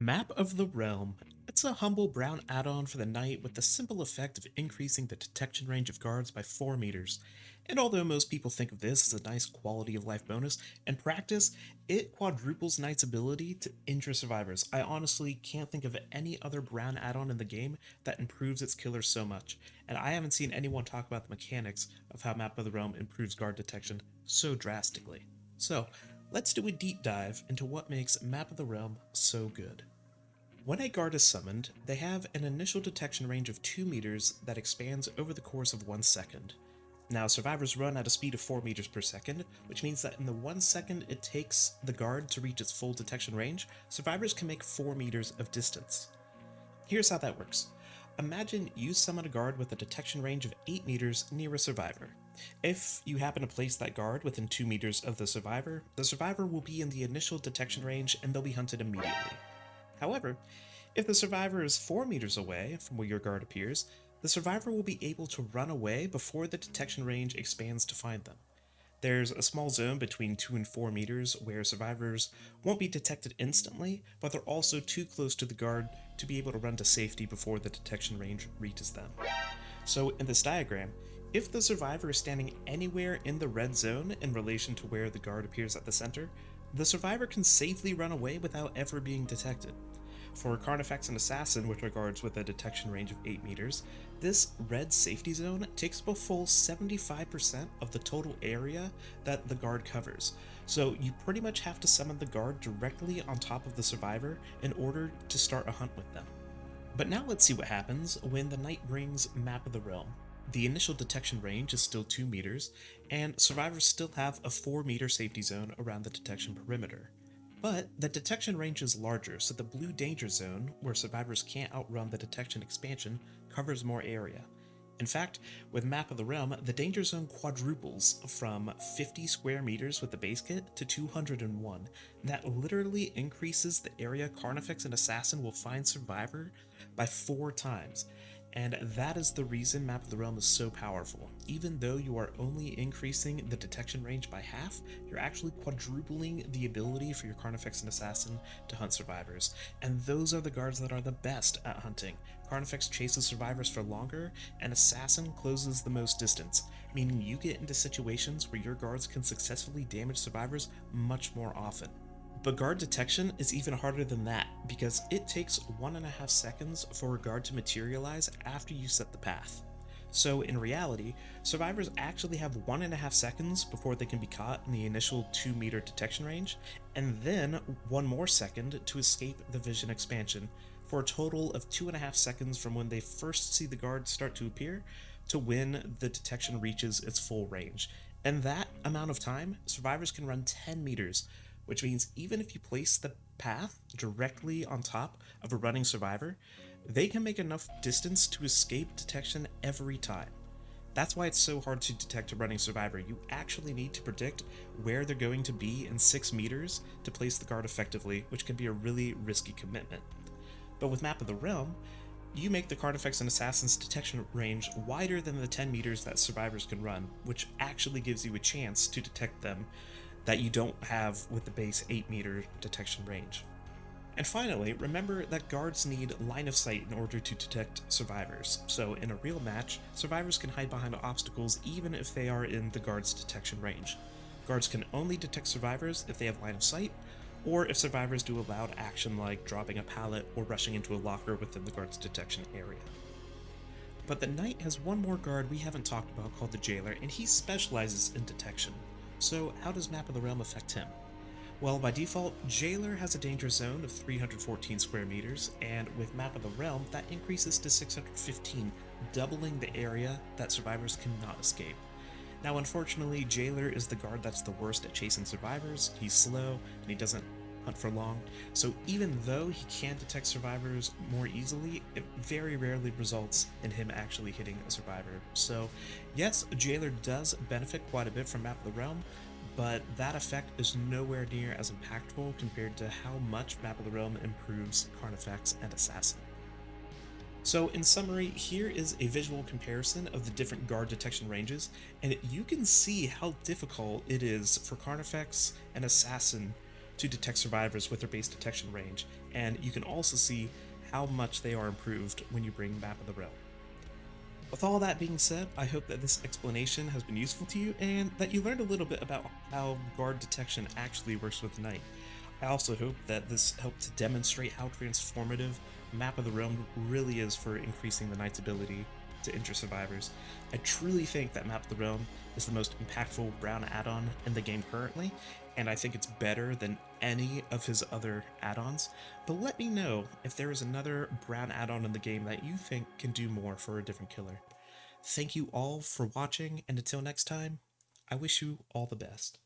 Map of the Realm. It's a humble brown add-on for the knight with the simple effect of increasing the detection range of guards by 4 meters. And although most people think of this as a nice quality of life bonus, in practice, it quadruples knight's ability to injure survivors. I honestly can't think of any other brown add-on in the game that improves its killers so much, and I haven't seen anyone talk about the mechanics of how Map of the Realm improves guard detection so drastically. So, let's do a deep dive into what makes Map of the Realm so good. When a guard is summoned, they have an initial detection range of 2 meters that expands over the course of 1 second. Now, survivors run at a speed of 4 meters per second, which means that in the 1 second it takes the guard to reach its full detection range, survivors can make 4 meters of distance. Here's how that works. Imagine you summon a guard with a detection range of 8 meters near a survivor. If you happen to place that guard within 2 meters of the survivor will be in the initial detection range and they'll be hunted immediately. However, if the survivor is 4 meters away from where your guard appears, the survivor will be able to run away before the detection range expands to find them. There's a small zone between 2 and 4 meters where survivors won't be detected instantly, but they're also too close to the guard to be able to run to safety before the detection range reaches them. So in this diagram, if the survivor is standing anywhere in the red zone in relation to where the guard appears at the center, the survivor can safely run away without ever being detected. For Carnifex and Assassin, with regards with a detection range of 8 meters, this red safety zone takes up a full 75% of the total area that the guard covers, so you pretty much have to summon the guard directly on top of the survivor in order to start a hunt with them. But now let's see what happens when the knight brings Map of the Realm. The initial detection range is still 2 meters, and survivors still have a 4 meter safety zone around the detection perimeter. But the detection range is larger, so the blue danger zone, where survivors can't outrun the detection expansion, covers more area. In fact, with Map of the Realm, the danger zone quadruples from 50 square meters with the base kit to 201. That literally increases the area Carnifex and Assassin will find Survivor by 4 times. And that is the reason Map of the Realm is so powerful. Even though you are only increasing the detection range by half, you're actually quadrupling the ability for your Carnifex and Assassin to hunt survivors. And those are the guards that are the best at hunting. Carnifex chases survivors for longer, and Assassin closes the most distance, meaning you get into situations where your guards can successfully damage survivors much more often. But guard detection is even harder than that, because it takes 1.5 seconds for a guard to materialize after you set the path. So in reality, survivors actually have 1.5 seconds before they can be caught in the initial 2 meter detection range, and then 1 more second to escape the vision expansion, for a total of 2.5 seconds from when they first see the guard start to appear to when the detection reaches its full range. And that amount of time, survivors can run 10 meters, which means even if you place the path directly on top of a running survivor, they can make enough distance to escape detection every time. That's why it's so hard to detect a running survivor. You actually need to predict where they're going to be in 6 meters to place the guard effectively, which can be a really risky commitment. But with Map of the Realm, you make the Carnifex and Assassin's detection range wider than the 10 meters that survivors can run, which actually gives you a chance to detect them that you don't have with the base 8 meter detection range. And finally, remember that guards need line of sight in order to detect survivors, so in a real match, survivors can hide behind obstacles even if they are in the guard's detection range. Guards can only detect survivors if they have line of sight, or if survivors do a loud action like dropping a pallet or rushing into a locker within the guard's detection area. But the knight has one more guard we haven't talked about called the jailer, and he specializes in detection. So how does Map of the Realm affect him? Well, by default, Jailer has a danger zone of 314 square meters, and with Map of the Realm, that increases to 615, doubling the area that survivors cannot escape. Now, unfortunately, Jailer is the guard that's the worst at chasing survivors. He's slow, and he doesn't hunt for long, so even though he can detect survivors more easily, it very rarely results in him actually hitting a survivor. So yes, Jailer does benefit quite a bit from Map of the Realm, but that effect is nowhere near as impactful compared to how much Map of the Realm improves Carnifex and Assassin. So in summary, here is a visual comparison of the different guard detection ranges, and you can see how difficult it is for Carnifex and Assassin to detect survivors with their base detection range, and you can also see how much they are improved when you bring Map of the Realm. With all that being said, I hope that this explanation has been useful to you and that you learned a little bit about how guard detection actually works with Knight. I also hope that this helped to demonstrate how transformative Map of the Realm really is for increasing the Knight's ability to injure survivors. I truly think that Map of the Realm is the most impactful brown add-on in the game currently, and I think it's better than any of his other add-ons. But let me know if there is another brown add-on in the game that you think can do more for a different killer. Thank you all for watching, and until next time, I wish you all the best.